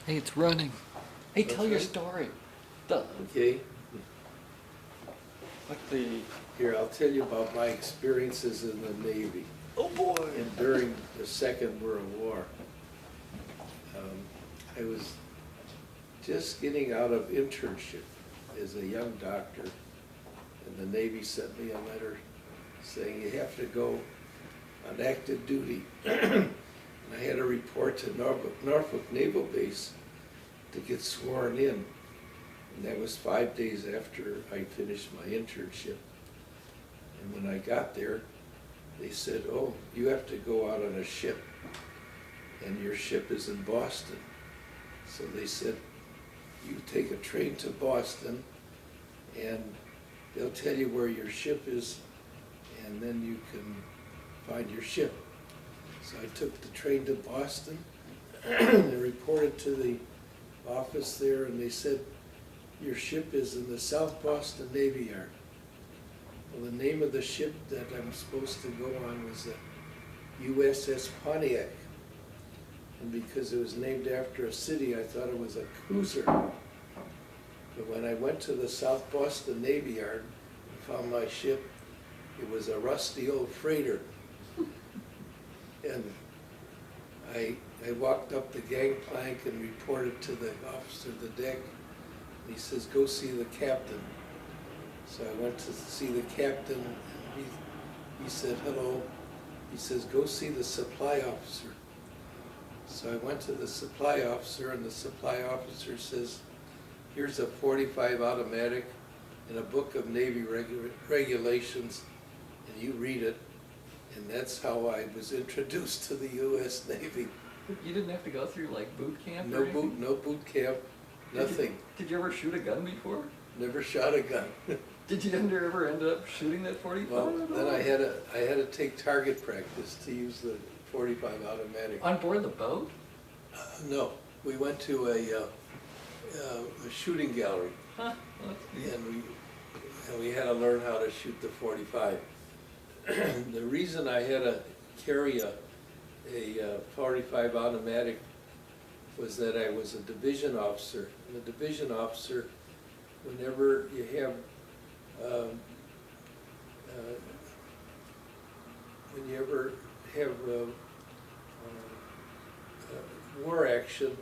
Hey, it's running. Hey, That's tell your right. story. The, Okay, what the, here, I'll tell you about my experiences in the Navy oh boy. and during the Second World War. I was just getting out of internship as a young doctor, and the Navy sent me a letter saying you have to go on active duty. And I had to report to Norfolk Naval Base to get sworn in. And that was 5 days after I finished my internship. And when I got there, they said, oh, you have to go out on a ship, and your ship is in Boston. So they said, you take a train to Boston, and they'll tell you where your ship is, and then you can find your ship. So I took the train to Boston and reported to the office there, and they said, your ship is in the South Boston Navy Yard. Well, the name of the ship that I'm supposed to go on was the USS Pontiac. And because it was named after a city, I thought it was a cruiser. But when I went to the South Boston Navy Yard and found my ship, it was a rusty old freighter. And I walked up the gangplank and reported to the officer of the deck. And he says, go see the captain. So I went to see the captain, and he said, hello. He says, go see the supply officer. So I went to the supply officer, and the supply officer says, here's a .45 automatic and a book of Navy regulations, and you read it. And that's how I was introduced to the U.S. Navy. You didn't have to go through like boot camp or No anything? no boot camp, nothing. Did you ever shoot a gun before? Never shot a gun. Did you ever end up shooting that 45? Well, then I had to take target practice to use the .45 automatic. On board the boat? No, we went to a shooting gallery, Huh? Well, that's neat. and we had to learn how to shoot the .45. The reason I had to carry a .45 automatic was that I was a division officer. And the division officer, whenever you have war action,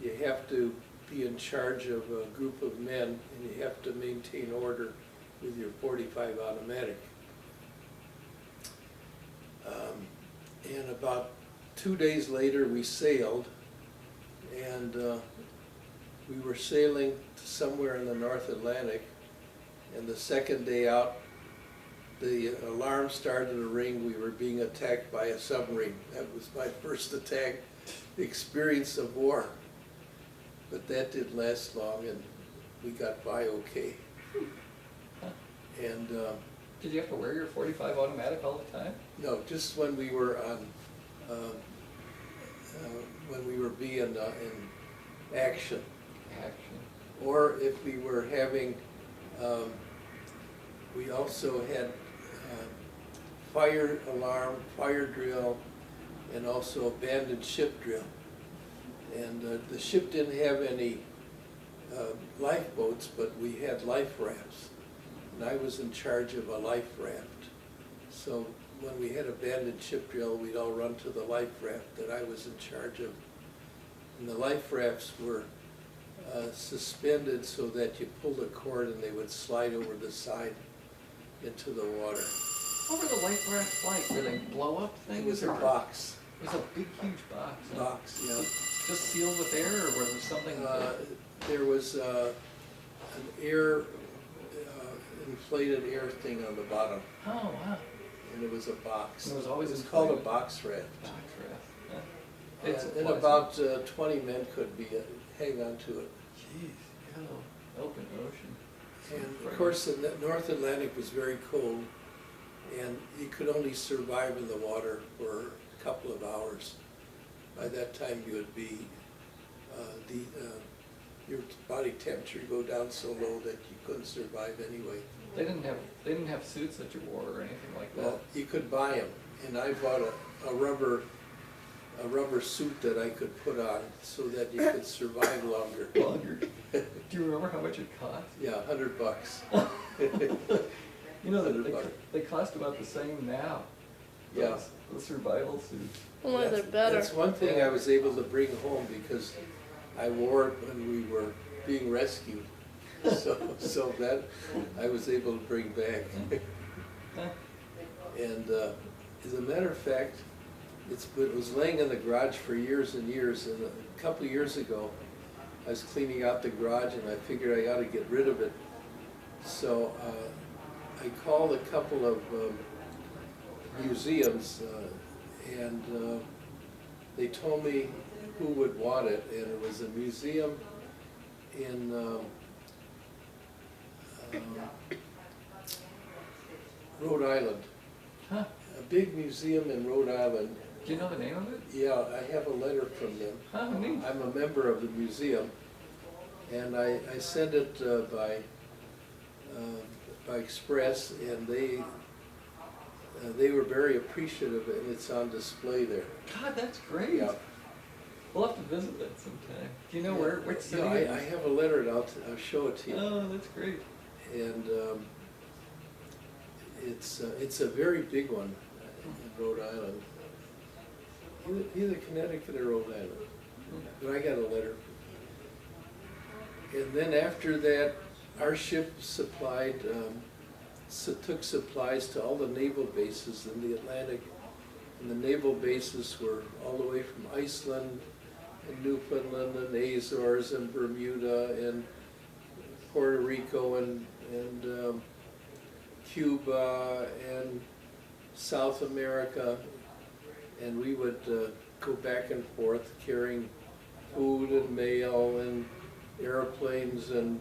you have to be in charge of a group of men, and you have to maintain order with your .45 automatic. And about 2 days later, we sailed, and we were sailing to somewhere in the North Atlantic, and the second day out, the alarm started to ring. We were being attacked by a submarine. That was my first attack experience of war. But that didn't last long, and we got by okay. And Did you have to wear your 45 automatic all the time? no, just when we were on, when we were being in action. Action. Or if we were having, we also had fire alarm, fire drill, and also abandoned ship drill. And the ship didn't have any lifeboats, but we had life rafts. And I was in charge of a life raft. So when we had abandoned ship drill, we'd all run to the life raft that I was in charge of. And the life rafts were suspended so that you pulled a cord and they would slide over the side into the water. What were the life rafts like? Were they blow up things? It was a or- box. It was a big, huge box. Huh? Box, yeah. Just sealed with air, or was there something? There was an air, inflated air thing on the bottom, Oh, wow. and it was a box. And it was always called a inflated? box raft. Box raft. Yeah. It's And about 20 men could hang on to it. Jeez, yeah, open ocean. And of course, the North Atlantic was very cold, and you could only survive in the water for a couple of hours. By that time, you would be, your body temperature would go down so low that you couldn't survive anyway. They didn't have suits that you wore or anything like that. Well, you could buy them, and I bought a rubber a rubber suit that I could put on so that you could survive longer. Longer. Do you remember how much it cost? Yeah, $100. You know, $100. they cost about the same now. Yeah. The survival suits. Well, they're better. That's one thing I was able to bring home because I wore it when we were being rescued. So that I was able to bring back. And as a matter of fact, it was laying in the garage for years and years, and a couple of years ago, I was cleaning out the garage and I figured I ought to get rid of it. So I called a couple of museums and they told me who would want it, and it was a museum in Rhode Island. Huh. A big museum in Rhode Island. Do you know the name of it? Yeah, I have a letter from them. Huh, neat. I'm a member of the museum, and I sent it by express, and they were very appreciative, and it's on display there. God, that's great. Yeah. We'll have to visit that sometime. Do you know which city Yeah, it I is? have a letter, and I'll show it to you. Oh, that's great. And it's a very big one in Rhode Island. Either Connecticut or Rhode Island. But I got a letter. And then after that, our ship supplied, took supplies to all the naval bases in the Atlantic. And the naval bases were all the way from Iceland and Newfoundland and Azores and Bermuda and Puerto Rico and Cuba and South America, and we would go back and forth carrying food and mail and airplanes and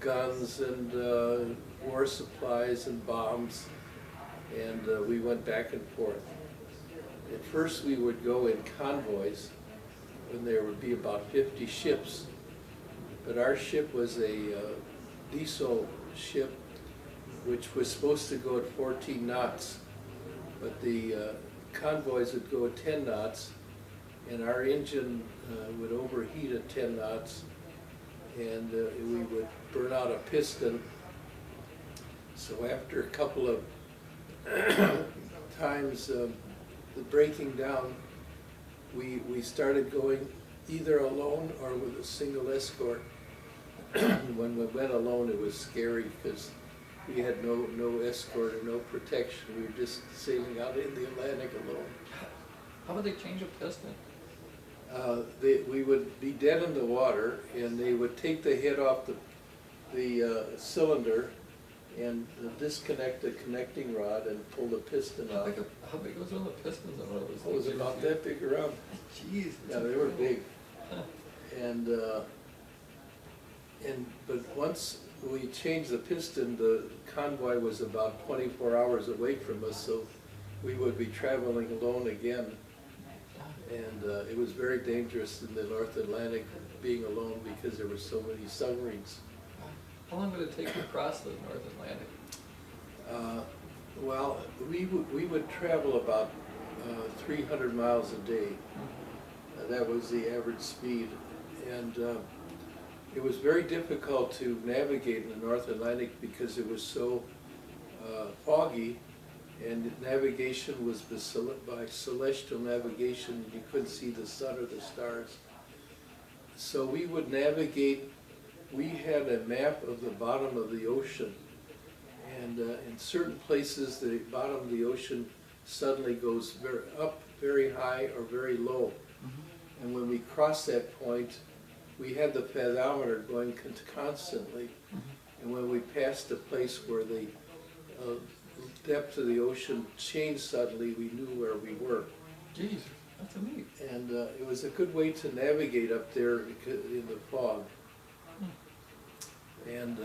guns and war supplies and bombs, and we went back and forth. At first we would go in convoys when there would be about 50 ships, but our ship was a diesel ship which was supposed to go at 14 knots, but the convoys would go at 10 knots, and our engine would overheat at 10 knots, and we would burn out a piston. So after a couple of times the breaking down, we started going either alone or with a single escort. When we went alone, it was scary because we had no escort or no protection. We were just sailing out in the Atlantic alone. How would they change a piston? We would be dead in the water, and they would take the head off the cylinder and disconnect the connecting rod and pull the piston out. How big was one of the pistons on one of those It was things? about that big around. Jeez. Yeah, they were big. Huh. But once we changed the piston, the convoy was about 24 hours away from us, so we would be traveling alone again. And it was very dangerous in the North Atlantic being alone because there were so many submarines. How long would it take to cross the North Atlantic? Well, we would travel about 300 miles a day. That was the average speed. And it was very difficult to navigate in the North Atlantic because it was so foggy, and navigation was by celestial navigation. You couldn't see the sun or the stars. So we would navigate. We had a map of the bottom of the ocean, and in certain places the bottom of the ocean suddenly goes very high or very low. Mm-hmm. And when we crossed that point, we had the fathometer going constantly. Mm-hmm. And when we passed a place where the depth of the ocean changed suddenly, we knew where we were. Jeez, that's neat. And it was a good way to navigate up there in the fog. And